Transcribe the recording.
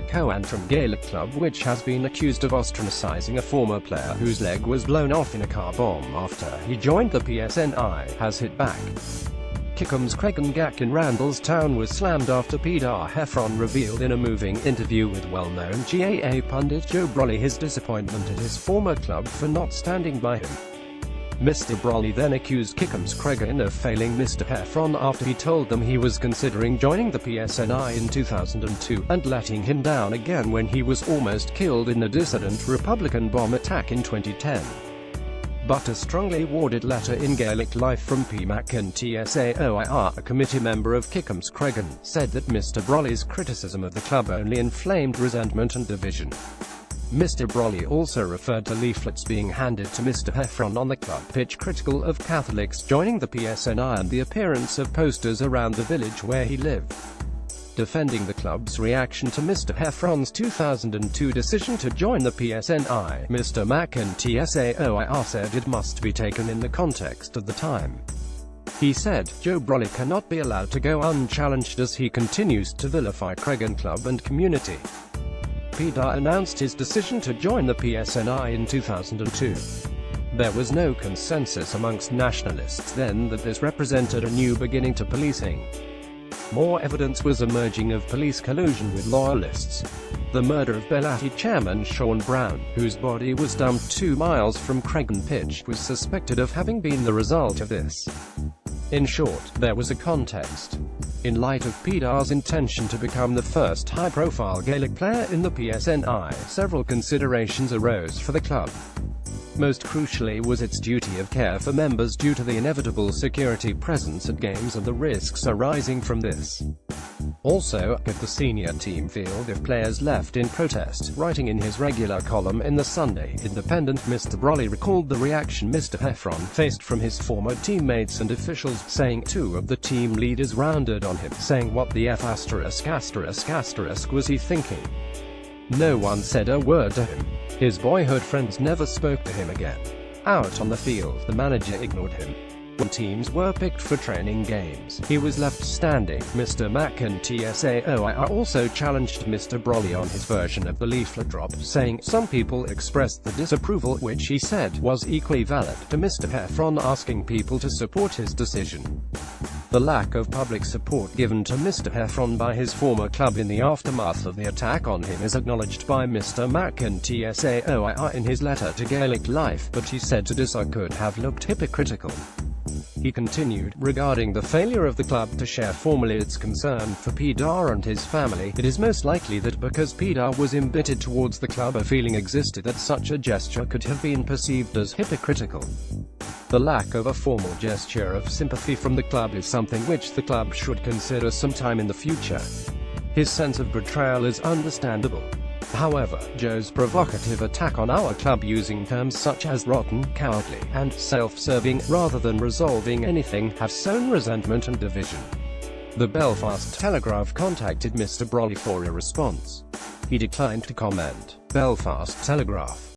co-antrim Gaelic club which has been accused of ostracising a former player whose leg was blown off in a car bomb after he joined the PSNI, has hit back. Kickham's Cregan Gack in Randallstown was slammed after Peadar Heffron revealed in a moving interview with well-known GAA pundit Joe Brolly his disappointment at his former club for not standing by him. Mr. Brolly then accused Kickham's Cregan of failing Mr. Heffron after he told them he was considering joining the PSNI in 2002, and letting him down again when he was almost killed in a dissident Republican bomb attack in 2010. But a strongly worded letter in Gaelic Life from P. McIntyre, a committee member of Kickham's Cregan, said that Mr. Brolly's criticism of the club only inflamed resentment and division. Mr. Brolly also referred to leaflets being handed to Mr. Heffron on the club pitch critical of Catholics joining the PSNI and the appearance of posters around the village where he lived. Defending the club's reaction to Mr. Heffron's 2002 decision to join the PSNI, Mr. McIntyre said it must be taken in the context of the time. He said, Joe Brolly cannot be allowed to go unchallenged as he continues to vilify Cregan club and community. Peadar announced his decision to join the PSNI in 2002. There was no consensus amongst nationalists then that this represented a new beginning to policing. More evidence was emerging of police collusion with loyalists. The murder of Bellati chairman Sean Brown, whose body was dumped 2 miles from Cregan Pitch, was suspected of having been the result of this. In short, there was a context. In light of Peadar's intention to become the first high-profile Gaelic player in the PSNI, several considerations arose for the club. Most crucially was its duty of care for members due to the inevitable security presence at games and the risks arising from this. Also, could the senior team field if players left in protest? Writing in his regular column in the Sunday Independent, Mr. Brolly recalled the reaction Mr. Heffron faced from his former teammates and officials, saying 2 of the team leaders rounded on him, saying what the F*** was he thinking? No one said a word to him. His boyhood friends never spoke to him again. Out on the field, the manager ignored him. When teams were picked for training games, he was left standing. Mr. McIntyre also challenged Mr. Brolly on his version of the leaflet drop, saying, some people expressed the disapproval, which he said was equally valid, to Mr. Heffron asking people to support his decision. The lack of public support given to Mr. Heffron by his former club in the aftermath of the attack on him is acknowledged by Mr. McIntyre in his letter to Gaelic Life, but he said to this could have looked hypocritical. He continued, regarding the failure of the club to share formally its concern for Peadar and his family, it is most likely that because Peadar was embittered towards the club a feeling existed that such a gesture could have been perceived as hypocritical. The lack of a formal gesture of sympathy from the club is something which the club should consider sometime in the future. His sense of betrayal is understandable. However, Joe's provocative attack on our club using terms such as rotten, cowardly, and self-serving, rather than resolving anything, have sown resentment and division. The Belfast Telegraph contacted Mr. Brolly for a response. He declined to comment. Belfast Telegraph.